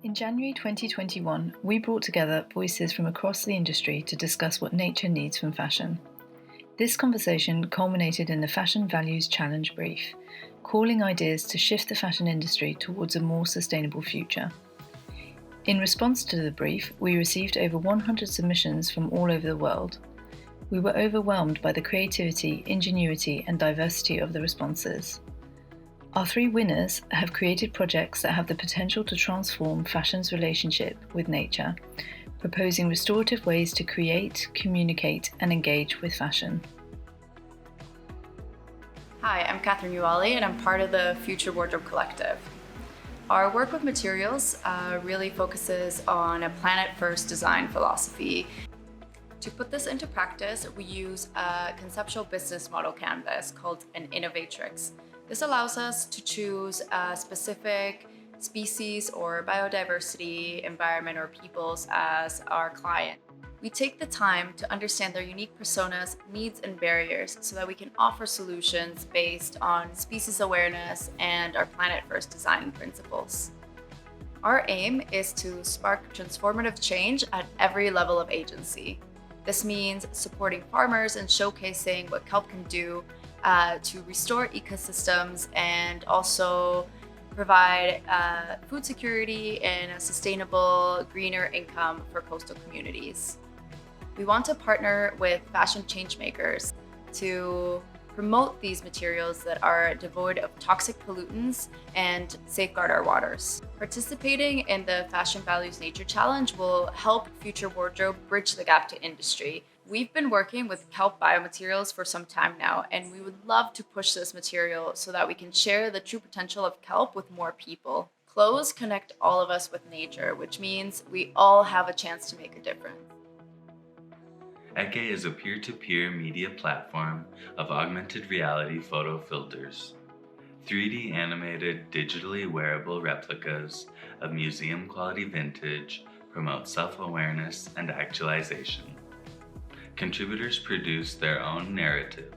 In January 2021, we brought together voices from across the industry to discuss what nature needs from fashion. This conversation culminated in the Fashion Values Challenge brief, calling ideas to shift the fashion industry towards a more sustainable future. In response to the brief, we received over 100 submissions from all over the world. We were overwhelmed by the creativity, ingenuity, and diversity of the responses. Our three winners have created projects that have the potential to transform fashion's relationship with nature, proposing restorative ways to create, communicate, and engage with fashion. Hi, I'm Catherine Uwali, and I'm part of the Future Wardrobe Collective. Our work with materials really focuses on a planet-first design philosophy. To put this into practice, we use a conceptual business model canvas called an innovatrix. This allows us to choose a specific species or biodiversity, environment, or peoples as our client. We take the time to understand their unique personas, needs, and barriers so that we can offer solutions based on species awareness and our planet-first design principles. Our aim is to spark transformative change at every level of agency. This means supporting farmers and showcasing what kelp can do to restore ecosystems and also provide food security and a sustainable, greener income for coastal communities. We want to partner with fashion changemakers to promote these materials that are devoid of toxic pollutants and safeguard our waters. Participating in the Fashion Values Nature Challenge will help Future Wardrobe bridge the gap to industry. We've been working with kelp biomaterials for some time now, and we would love to push this material so that we can share the true potential of kelp with more people. Clothes connect all of us with nature, which means we all have a chance to make a difference. Eke is a peer-to-peer media platform of augmented reality photo filters, 3D animated, digitally wearable replicas of museum-quality vintage promote self-awareness and actualization. Contributors produce their own narrative.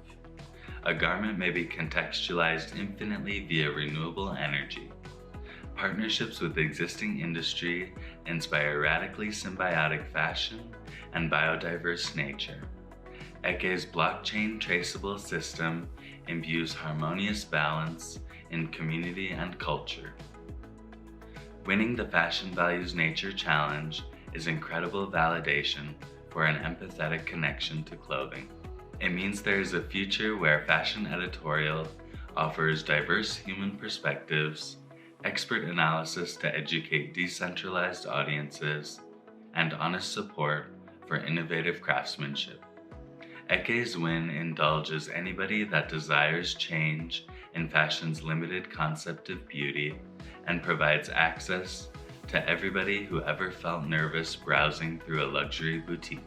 A garment may be contextualized infinitely via renewable energy. Partnerships with existing industry inspire radically symbiotic fashion and biodiverse nature. Eke's blockchain traceable system imbues harmonious balance in community and culture. Winning the Fashion Values Nature Challenge is incredible validation for an empathetic connection to clothing. It means there is a future where fashion editorial offers diverse human perspectives, expert analysis to educate decentralized audiences, and honest support for innovative craftsmanship. Eke's win indulges anybody that desires change in fashion's limited concept of beauty and provides access to everybody who ever felt nervous browsing through a luxury boutique.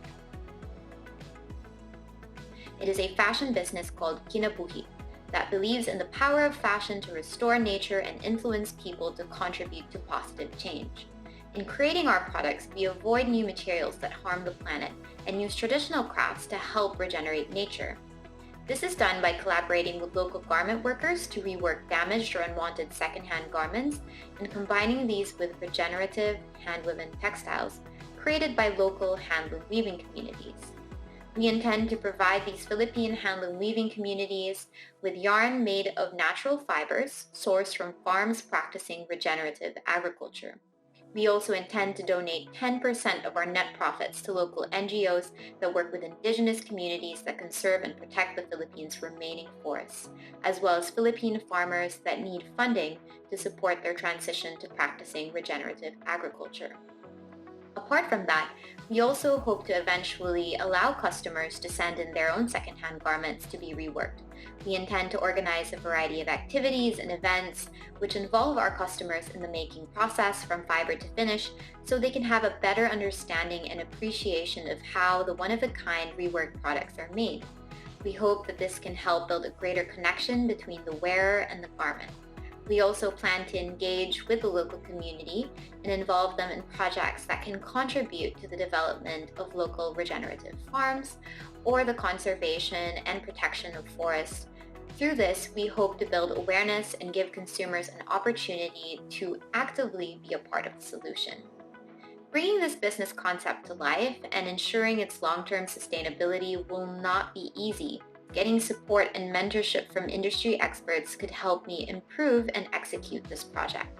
It is a fashion business called Kinabuhi that believes in the power of fashion to restore nature and influence people to contribute to positive change. In creating our products, we avoid new materials that harm the planet and use traditional crafts to help regenerate nature. This is done by collaborating with local garment workers to rework damaged or unwanted secondhand garments and combining these with regenerative hand-woven textiles created by local handloom weaving communities. We intend to provide these Philippine handloom weaving communities with yarn made of natural fibers sourced from farms practicing regenerative agriculture. We also intend to donate 10% of our net profits to local NGOs that work with indigenous communities that conserve and protect the Philippines' remaining forests, as well as Philippine farmers that need funding to support their transition to practicing regenerative agriculture. Apart from that, we also hope to eventually allow customers to send in their own secondhand garments to be reworked. We intend to organize a variety of activities and events which involve our customers in the making process from fiber to finish so they can have a better understanding and appreciation of how the one-of-a-kind reworked products are made. We hope that this can help build a greater connection between the wearer and the garment. We also plan to engage with the local community and involve them in projects that can contribute to the development of local regenerative farms or the conservation and protection of forests Through this, we hope to build awareness and give consumers an opportunity to actively be a part of the solution. Bringing this business concept to life and ensuring its long-term sustainability will not be easy. Getting support and mentorship from industry experts could help me improve and execute this project.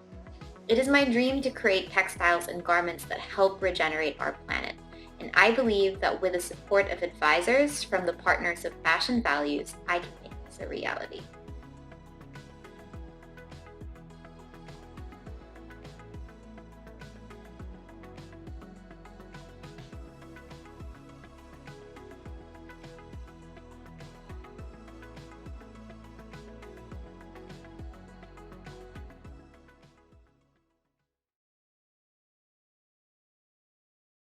It is my dream to create textiles and garments that help regenerate our planet, and I believe that with the support of advisors from the partners of Fashion Values, I can make this a reality.